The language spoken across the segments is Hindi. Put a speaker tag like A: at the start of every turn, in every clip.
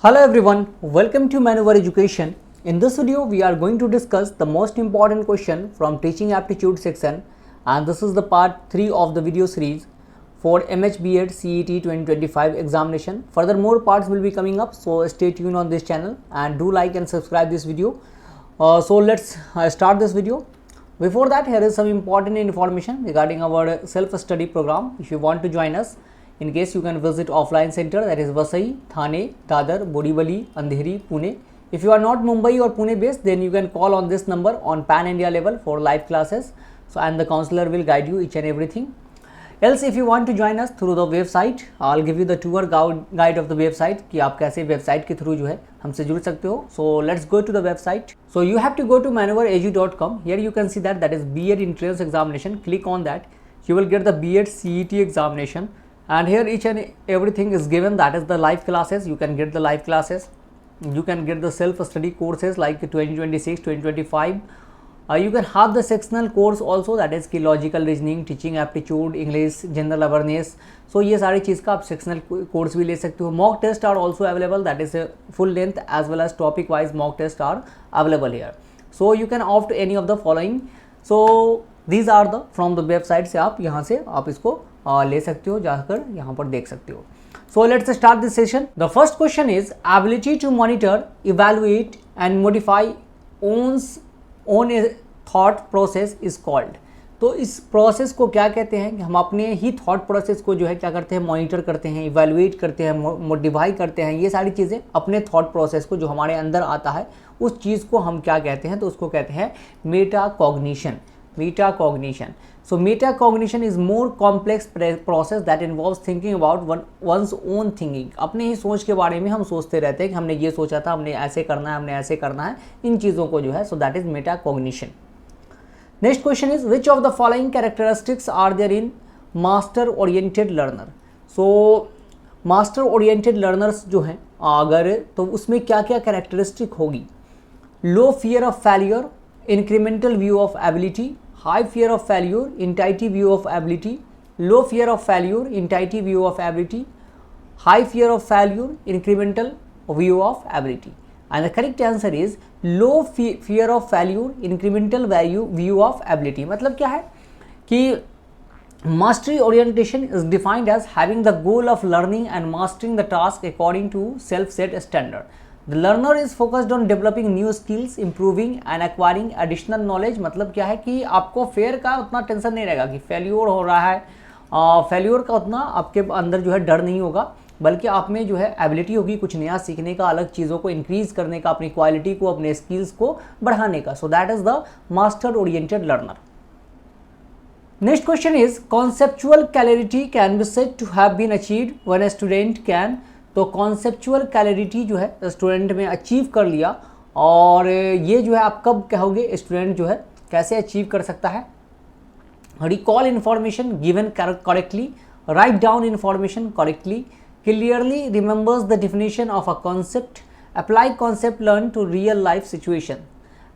A: Hello everyone, welcome to Maneuver Education. In this video, we are going to discuss the most important question from Teaching Aptitude section, and this is the part 3 of the video series for MHBEd CET 2025 examination. Further more parts will be coming up, so stay tuned on this channel and do like and subscribe this video. So let's start this video. Before that, here is some important information regarding our self-study program. If you want to join us, in case you can visit offline center, that is Vasai, Thane, Dadar, Borivali, Andheri, Pune. If you are not Mumbai or Pune based, then you can call on this number on pan India level for live classes. So and the counselor will guide you each and everything. Else if you want to join us through the website, I'll give you the tour guide of the website कि आप कैसे website के through जो है हमसे जुड़ सकते हो. So let's go to the website. So you have to go to maneuveredu.com. Here you can see that is B.Ed entrance examination. Click on that. You will get the B.Ed CET examination. And here each and everything is given, that is the live classes. You can get the live classes, you can get the self-study courses like 2026, 2025. You can have the sectional course also, that is logical reasoning, teaching aptitude, English, general awareness. So ये सारी चीज़ का आप sectional course भी ले सकते हो. Mock tests are also available, that is a full length as well as topic wise mock tests are available here. So you can opt any of the following. So these are the from the website से आप यहाँ से आप इसको ले सकते हो, जाकर यहाँ पर देख सकते हो. So let's start this session. The first question is ability to monitor, evaluate and modify one's own thought process is called. तो इस प्रोसेस को क्या कहते हैं कि हम अपने ही थॉट प्रोसेस को जो है क्या करते हैं, मॉनिटर करते हैं, इवैल्यूएट करते हैं, मॉडिफाई करते हैं. ये सारी चीज़ें अपने थॉट प्रोसेस को जो हमारे अंदर आता है उस चीज़ को हम क्या कहते हैं, तो उसको कहते हैं metacognition. Metacognition. So metacognition is more complex process that involves thinking about one's own thinking. अपने ही सोच के बारे में हम सोचते रहते हैं कि हमने ये सोचा था, हमने ऐसे करना है, हमने ऐसे करना है, इन चीज़ों को जो है. So that is metacognition. Next question is which of the following characteristics are there in master oriented learner? So master oriented learners जो हैं अगर, तो उसमें क्या क्या कैरेक्टरिस्टिक होगी? Low fear of failure, incremental view of ability, high fear of failure, intuitive view of ability, low fear of failure, intuitive view of ability, high fear of failure, incremental view of ability. And the correct answer is low fear of failure, incremental view of ability. मतलब क्या है कि mastery orientation is defined as having the goal of learning and mastering the task according to self-set standard. The learner is focused on developing new skills, improving and acquiring additional knowledge. मतलब क्या है कि आपको फेयर का उतना टेंशन नहीं रहेगा कि फेल्योर हो रहा है, फेल्योर का उतना आपके अंदर जो है डर नहीं होगा, बल्कि आप में जो है एबिलिटी होगी कुछ नया सीखने का, अलग चीज़ों को इंक्रीज करने का, अपनी क्वालिटी को, अपने स्किल्स को बढ़ाने का. So that is the master oriented learner. Next question is conceptual clarity can be said to have been achieved when a student can. तो कॉन्सेप्चुअल क्लैरिटी जो है स्टूडेंट में अचीव कर लिया, और ये जो है आप कब कहोगे स्टूडेंट जो है कैसे अचीव कर सकता है? Recall information given correctly, write down information correctly, clearly remembers the definition of a concept, apply concept learn to real life situation.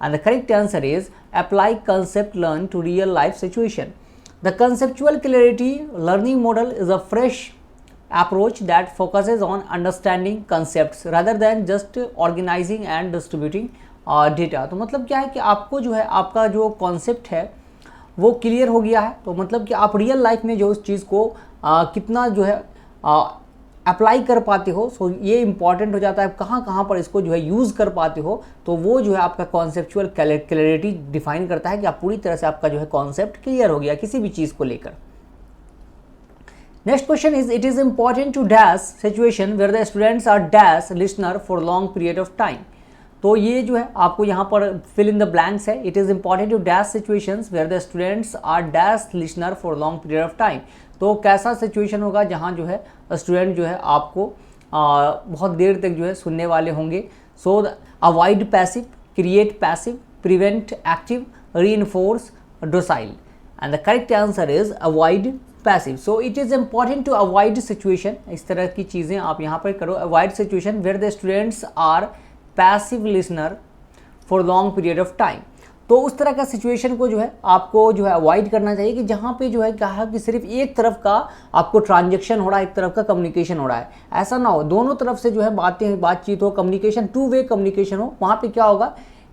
A: And the correct answer is apply concept learn to real life situation. The conceptual clarity learning model is a fresh approach that focuses on understanding concepts rather than just organizing and distributing data. तो मतलब क्या है कि आपको जो है आपका जो कॉन्सेप्ट है वो क्लियर हो गया है, तो मतलब कि आप रियल लाइफ में जो उस चीज़ को कितना जो है अप्लाई कर पाते हो. सो ये इंपॉर्टेंट हो जाता है, कहाँ कहाँ पर इसको जो है यूज़ कर पाते हो, तो वो जो है आपका कॉन्सेप्चुअल क्लैरिटी डिफाइन करता है कि आप पूरी तरह से आपका जो है कॉन्सेप्ट क्लियर हो गया किसी भी चीज़ को लेकर. Next question is it is important to dash situation where the students are dash listener for long period of time. तो ये जो है आपको यहाँ पर fill in the blanks है. It is important to dash situations where the students are dash listener for long period of time. तो कैसा सिचुएशन होगा जहाँ जो है स्टूडेंट जो है आपको बहुत देर तक जो है सुनने वाले होंगे. So avoid passive, create passive, prevent active, reinforce docile. And the correct answer is avoid passive. So it is important to avoid situation, इस तरह की चीज़ें आप यहाँ पर करो. Avoid situation where the students are passive listener for long period of time. तो उस तरह का सिचुएशन को जो है आपको जो है अवॉइड करना चाहिए कि जहाँ पे जो है कहा कि सिर्फ एक तरफ का आपको ट्रांजेक्शन हो रहा है, एक तरफ का कम्युनिकेशन हो रहा है। ऐसा ना हो, दोनों तरफ से जो है बातचीत हो, कम्युनिकेशन, टू वे कम्युनिकेशन हो। वहाँ पे क्या होगा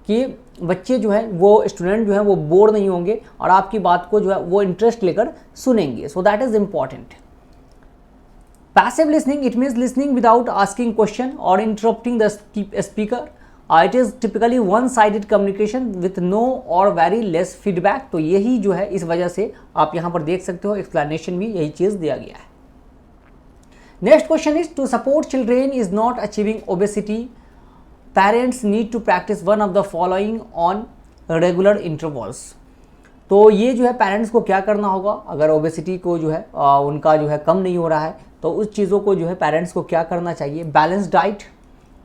A: कि बच्चे जो है वो स्टूडेंट जो है वो बोर नहीं होंगे और आपकी बात को जो है वो इंटरेस्ट लेकर सुनेंगे। So that is important. Passive listening, it means listening without asking question और interrupting the speaker. It is typically one sided communication with no or very less feedback. तो यही जो है इस वजह से आप यहाँ पर देख सकते हो एक्सप्लेनेशन में यही चीज़ दिया गया है। Next question is to support children is not achieving obesity, parents need to practice one of the following on regular intervals. तो ये जो है पेरेंट्स को क्या करना होगा, अगर ओबेसिटी को जो है उनका जो है कम नहीं हो रहा है तो उस चीज़ों को जो है पेरेंट्स को क्या करना चाहिए। Balance diet,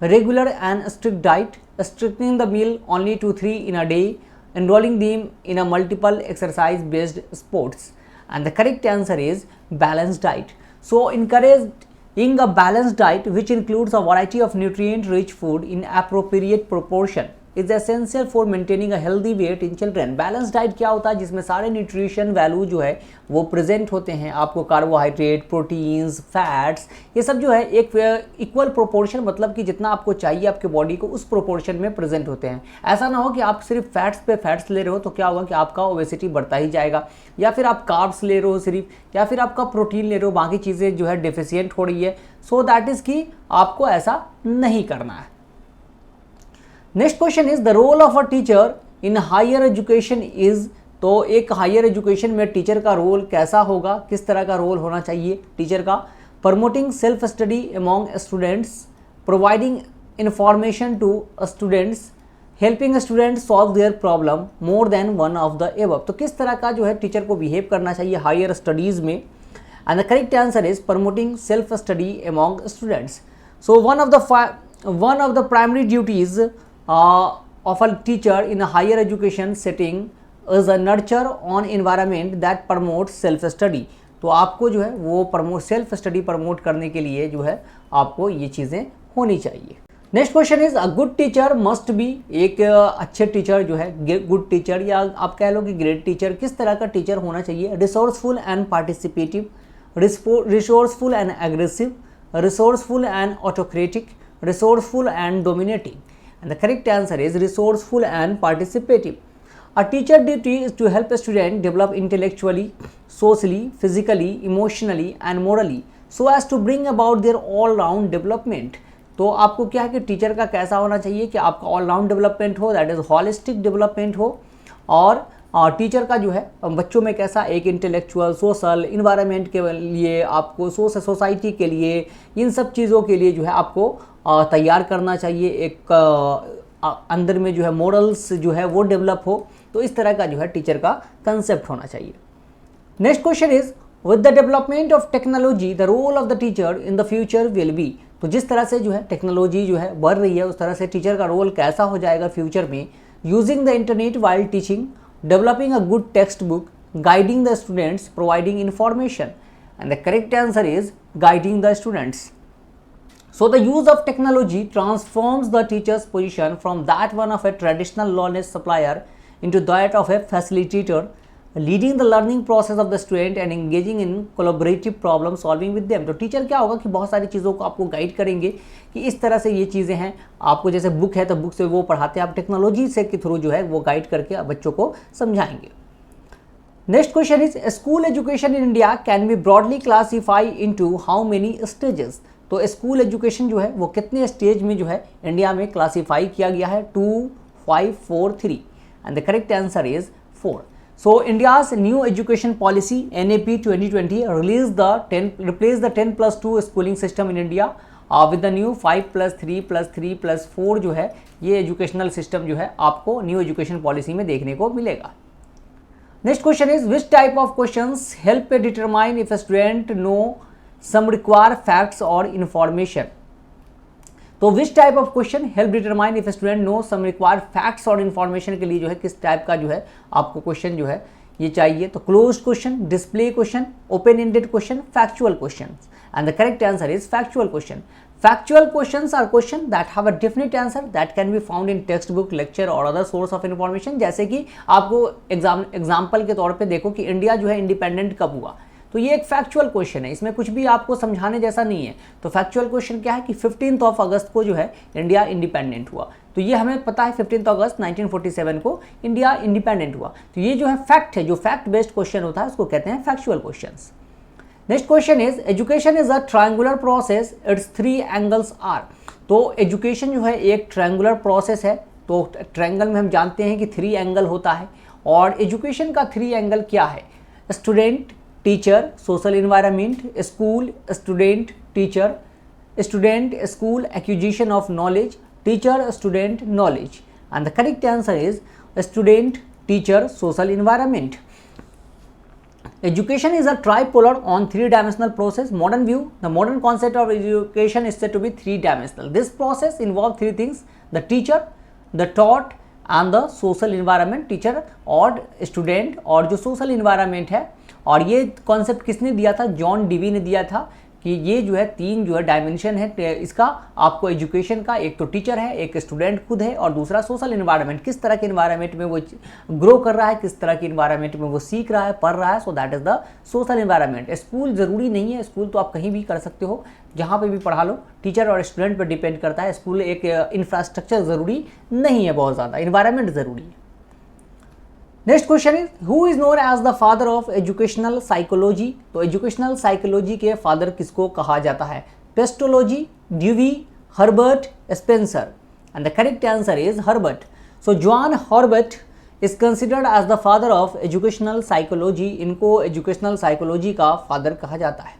A: regular and strict diet, restricting the meal only to 3 in a day, enrolling them in a multiple exercise based sports. And the correct answer is balanced diet. So encouraging a balanced diet which includes a variety of nutrient rich food in appropriate proportion is essential for maintaining a healthy weight in children. Balance diet क्या होता है, जिसमें सारे न्यूट्रिशन वैल्यू जो है वो प्रेजेंट होते हैं। आपको कार्बोहाइड्रेट, प्रोटीन्स, फैट्स, ये सब जो है एक इक्वल प्रोपोर्शन, मतलब कि जितना आपको चाहिए आपके बॉडी को उस प्रोपोर्शन में प्रेजेंट होते हैं। ऐसा ना हो कि आप सिर्फ फैट्स पे फैट्स ले रहे हो तो क्या होगा कि आपका ओबेसिटी बढ़ता ही जाएगा, या फिर आप कार्ब्स ले रहे हो सिर्फ, या फिर आपका प्रोटीन ले रहे हो, बाकी चीज़ें जो है डिफिशियंट हो रही है। सो दैट इज़ कि आपको ऐसा नहीं करना है। Next question is the role of a teacher in higher education is. तो एक हायर एजुकेशन में टीचर का रोल कैसा होगा, किस तरह का रोल होना चाहिए टीचर का। Promoting self study among students, providing information to students, helping student solve their problem, more than one of the above. तो किस तरह का जो है टीचर को बिहेव करना चाहिए हायर स्टडीज़ में। And the correct answer is promoting self study among students. So one of the primary duties of a teacher in a higher education setting is a nurture on environment that promotes self study। तो आपको जो है वो सेल्फ स्टडी प्रमोट करने के लिए जो है आपको ये चीज़ें होनी चाहिए। Next question is a good teacher must be. एक अच्छे टीचर जो है, गुड टीचर या आप कह लो कि ग्रेट टीचर, किस तरह का टीचर होना चाहिए। Resourceful and participative, resourceful and aggressive, resourceful and autocratic, resourceful and dominating. And the correct answer is resourceful and participative. A teacher duty is to help a student develop intellectually, socially, physically, emotionally and morally so as to bring about their all-round development। तो आपको क्या है कि टीचर का कैसा होना चाहिए कि आपका ऑल राउंड डेवलपमेंट हो, दैट इज हॉलिस्टिक डेवलपमेंट हो। और टीचर का जो है बच्चों में कैसा एक इंटेलेक्चुअल, सोशल, इन्वायरमेंट के लिए, आपको सोसाइटी के लिए, इन सब चीज़ों के लिए जो है आपको तैयार करना चाहिए। एक अंदर में जो है मॉरल्स जो है वो डेवलप हो। तो इस तरह का जो है टीचर का कंसेप्ट होना चाहिए। Next question is with the development of technology the role of the teacher in the future will be. तो जिस तरह से जो है टेक्नोलॉजी जो है बढ़ रही है उस तरह से टीचर का रोल कैसा हो जाएगा फ्यूचर में। Using the internet while teaching, developing a good textbook, guiding the students, providing information, and the correct answer is guiding the students. So the use of technology transforms the teacher's position from that one of a traditional knowledge supplier into that of a facilitator, leading the learning process of the student and engaging in collaborative problem solving with them। तो टीचर क्या होगा कि बहुत सारी चीज़ों को आपको गाइड करेंगे कि इस तरह से ये चीज़ें हैं। आपको जैसे बुक है तो बुक से वो पढ़ाते हैं, आप टेक्नोलॉजी से के थ्रू जो है वो गाइड करके बच्चों को समझाएंगे। Next question is school education in India can be broadly classify into how many stages. तो स्कूल एजुकेशन जो है वो कितने स्टेज में जो है इंडिया में क्लासीफाई किया गया है। 2, 5, 4, 3 and the correct answer is 4। So India's new education policy NAP 2020 replaced the 10+2 schooling system in India with the new 5+3+3+4 जो है ये एजुकेशनल सिस्टम जो है आपको न्यू एजुकेशन पॉलिसी में देखने को मिलेगा। Next question is which type of questions help determine if a student know some require facts और इन्फॉर्मेशन। तो which type of question help determine if student know some required facts और इन्फॉर्मेशन के लिए जो है किस टाइप का जो है आपको क्वेश्चन जो है ये चाहिए। तो closed question, display question, open ended question, factual question, and the correct answer is factual question. Factual questions are questions that have a definite answer that can be found in textbook, lecture और other source of information। जैसे कि आपको एग्जाम्पल के तौर पे देखो कि इंडिया जो है इंडिपेंडेंट कब हुआ, तो ये एक फैक्चुअल क्वेश्चन है, इसमें कुछ भी आपको समझाने जैसा नहीं है। तो फैक्चुअल क्वेश्चन क्या है कि 15 अगस्त को जो है इंडिया इंडिपेंडेंट हुआ, तो ये हमें पता है 15 अगस्त 1947 को इंडिया इंडिपेंडेंट हुआ। तो ये जो है फैक्ट है, जो फैक्ट बेस्ड क्वेश्चन होता है उसको कहते हैं factual questions. Next question is education is a triangular process, it's 3 angles are. तो एजुकेशन जो है एक ट्रायंगुलर प्रोसेस है, तो ट्रायंगल में हम जानते हैं कि 3 एंगल होता है, और एजुकेशन का 3 एंगल क्या है? Student, teacher, social environment, school, student, teacher, student, school, acquisition of knowledge, teacher, student, knowledge, and the correct answer is student, teacher, social environment. Education is a tripolar on 3-dimensional process. Modern view, the modern concept of education is said to be 3-dimensional. This process involves 3 things: the teacher, the taught and the social environment। Teacher और स्टूडेंट और जो सोशल इन्वायरमेंट है, और ये कॉन्सेप्ट किसने दिया था? जॉन डीवी ने दिया था कि ये जो है 3 जो है डायमेंशन है इसका आपको एजुकेशन का। एक तो टीचर है, एक स्टूडेंट खुद है, और दूसरा सोशल इन्वायरमेंट, किस तरह के इन्वायरमेंट में वो ग्रो कर रहा है, किस तरह के इन्वायरमेंट में वो सीख रहा है, पढ़ रहा है। So that is the social environment. School ज़रूरी नहीं है, स्कूल तो आप कहीं भी कर सकते हो, जहाँ पे भी पढ़ा लो। टीचर और स्टूडेंट पर डिपेंड करता है। स्कूल एक इंफ्रास्ट्रक्चर ज़रूरी नहीं है, बहुत ज़्यादा इन्वायरमेंट ज़रूरी है। Next question is who is known as the father of educational psychology. तो एजुकेशनल साइकोलॉजी के फादर किसको कहा जाता है? Pestalozzi, Dewey, Herbert, Spencer, and the correct answer is Herbert. So John Herbert is considered as the father of educational psychology. इनको एजुकेशनल साइकोलॉजी का फादर कहा जाता है।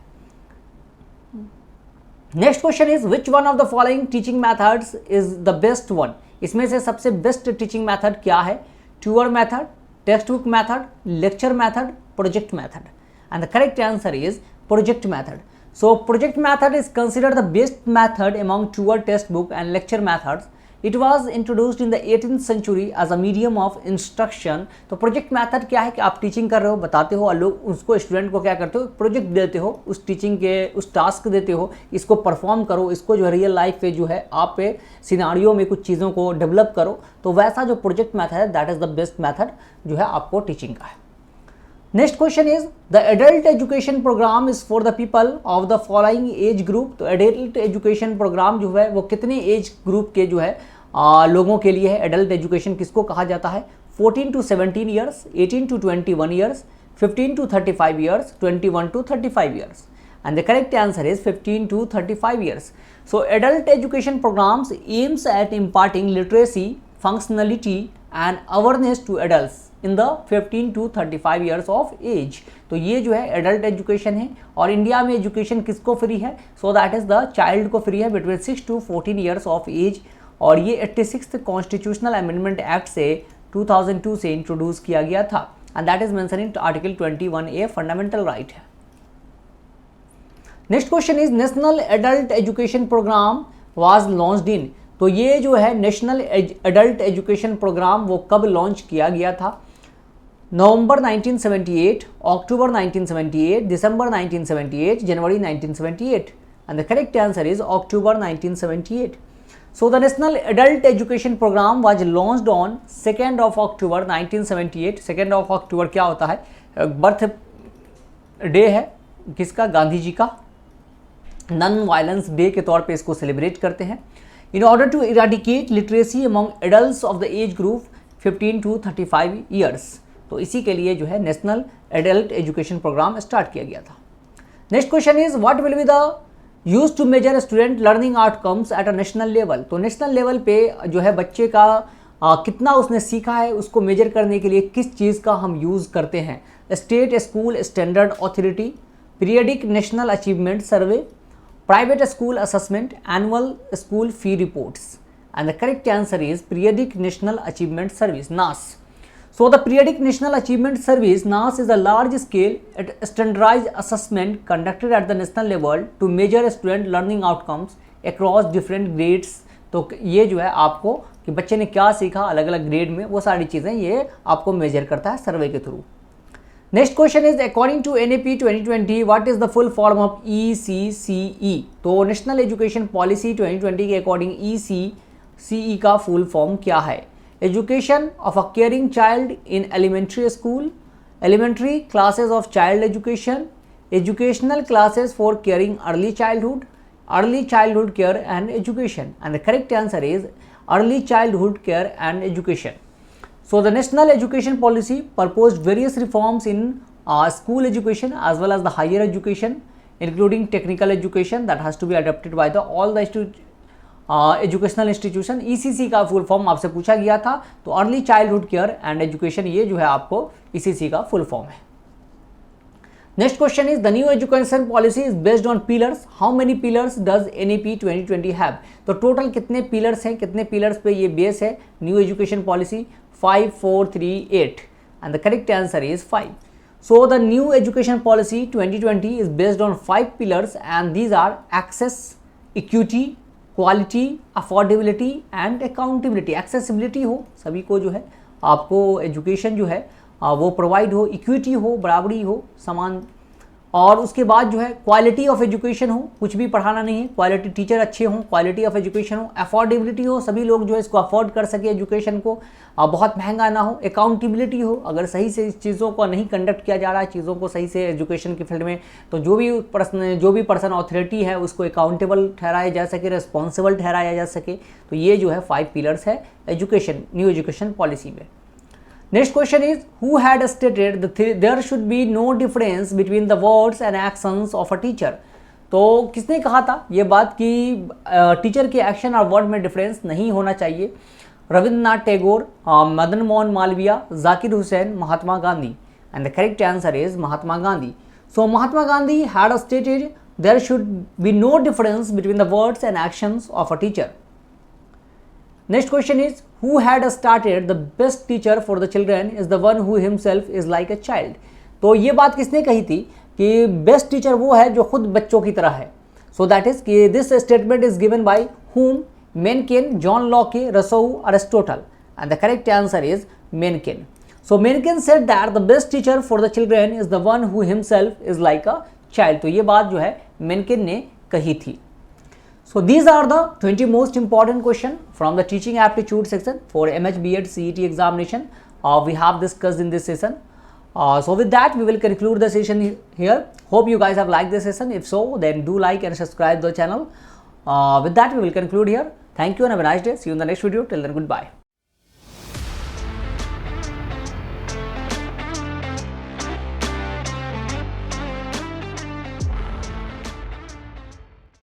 A: Next question is which one of the following teaching methods is the best one. इसमें से सबसे बेस्ट टीचिंग मैथड क्या है? Tour method, text book method, lecture method, project method, and the correct answer is project method. So project method is considered the best method among tour, text book and lecture methods. It was introduced in the 18th century as a medium of instruction. तो प्रोजेक्ट मैथड क्या है कि आप टीचिंग कर रहे हो, बताते हो, और लोग उसको स्टूडेंट को क्या करते हो? प्रोजेक्ट देते हो, उस टीचिंग के उस टास्क देते हो, इसको परफॉर्म करो, इसको जो है रियल लाइफ पे जो है आप पे सिनारियो में कुछ चीज़ों को डेवलप करो। तो वैसा जो प्रोजेक्ट मैथड है that is the best method जो है आपको टीचिंग का है। Next question is the adult education program is for the people of the following age group. तो एडल्ट एजुकेशन प्रोग्राम जो है वो कितने एज ग्रुप के जो है लोगों के लिए है? एडल्ट एजुकेशन किसको कहा जाता है? 14 to 17 years, 18 to 21 years, 15 to 35 years, 21 to 35 years, and the correct answer is 15 to 35 years. So adult education programs aims at imparting literacy, functionality and awareness to adults in the 15 to 35 years of age. तो ये जो है एडल्ट एजुकेशन है, और इंडिया में एजुकेशन किसको फ्री है? So that is the child को फ्री है between 6 to 14 years of age, और ये 86th कॉन्स्टिट्यूशनल अमेंडमेंट एक्ट से 2002 से इंट्रोड्यूस किया गया था, and that is mention in article 21A fundamental right है। Next question is national adult education programme was launched in. तो ये जो है नेशनल एडल्ट एजुकेशन प्रोग्राम वो कब लॉन्च किया गया था? नवंबर 1978, अक्टूबर 1978, दिसंबर 1978, जनवरी 1978, and the correct answer is October 1978। So the National Adult Education Program was launched on 2nd of October 1978। 2nd of October क्या होता है? बर्थ डे है किसका? गांधी जी का। नॉन वायलेंस डे के तौर पे इसको सेलिब्रेट करते हैं। In order to eradicate literacy among adults of the age group 15 to 35 years. तो इसी के लिए जो है national adult education program start किया गया था। Next question is what will be the use to measure student learning outcomes at a national level. तो नेशनल लेवल पे जो है बच्चे का कितना उसने सीखा है उसको मेजर करने के लिए किस चीज़ का हम यूज़ करते हैं? State school standard authority, periodic national achievement survey, private school assessment, annual school fee reports, and the correct answer is periodic national achievement service, नास। So the Periodic National Achievement Service (NAS) is a large-scale standardized assessment conducted at the national level to measure student learning outcomes across different grades। तो ये जो है आपको कि बच्चे ने क्या सीखा अलग अलग ग्रेड में, वो सारी चीज़ें ये आपको मेजर करता है सर्वे के थ्रू। Next question is according to NAP 2020 what is the full form of ECCE। तो नेशनल एजुकेशन पॉलिसी 2020 के अकॉर्डिंग ECCE का फुल फॉर्म क्या है? Education of a caring child in elementary school, elementary classes of child education, educational classes for caring early childhood care and education, and the correct answer is early childhood care and education. So the national education policy proposed various reforms in school education as well as the higher education, including technical education that has to be adopted by all the educational institution. ECC का फुल फॉर्म आपसे पूछा गया था, तो early childhood care and education ये जो है आपको ECC का फुल फॉर्म है। Next question is the new education policy is based on pillars, how many pillars does NAP 2020 have. तो टोटल कितने पिलर्स हैं, कितने पिलर्स पे ये बेस है new education policy? 5, 4, 3, 8 and the correct answer is 5. So the new education policy 2020 is based on 5 pillars and these are access, equity, quality, affordability and accountability. accessibility हो, सभी को जो है आपको एजुकेशन जो है वो प्रोवाइड हो, इक्विटी हो, बराबरी हो, समान, और उसके बाद जो है क्वालिटी ऑफ एजुकेशन हो, कुछ भी पढ़ाना नहीं है, क्वालिटी टीचर अच्छे हों, क्वालिटी ऑफ एजुकेशन हो, अफोर्डेबिलिटी हो, सभी लोग जो है इसको अफोर्ड कर सके एजुकेशन को, बहुत महंगा ना हो, अकाउंटेबिलिटी हो, अगर सही से इस चीज़ों को नहीं कंडक्ट किया जा रहा है, चीज़ों को सही से एजुकेशन के फील्ड में, तो जो भी पर्सन ऑथोरिटी है उसको अकाउंटेबल ठहराया जा सके, रिस्पॉन्सिबल ठहराया जा सके। तो ये जो है 5 पिलर्स है एजुकेशन, न्यू एजुकेशन पॉलिसी में। Next question is who had stated that there should be no difference between the words and actions of a teacher। तो किसने कहा था ये बात कि टीचर के एक्शन और वर्ड में डिफरेंस नहीं होना चाहिए? Rabindranath Tagore, Madan Mohan Malviya, Zakir Hussain, Mahatma Gandhi, and the correct answer is Mahatma Gandhi. So Mahatma Gandhi had stated there should be no difference between the words and actions of a teacher। Next question is who had started the best teacher for the children is the one who himself is like a child। तो ये बात किसने कही थी कि बेस्ट टीचर वो है जो खुद बच्चों की तरह है? सो दैट इज कि this statement is given by whom? Mencken, John Locke, Rousseau, Aristotle, and the correct answer is Mencken. So Mencken said that the best teacher for the children is the one who himself is like a child. तो ये बात जो है मेनकेन ने कही थी। So these are the 20 most important question from the teaching aptitude section for MH B.Ed CET examination we have discussed in this session। So with that we will conclude the session here. Hope you guys have liked this session. If so, then do like and subscribe the channel। With that we will conclude here. Thank you and have a nice day. See you in the next video. Till then, goodbye.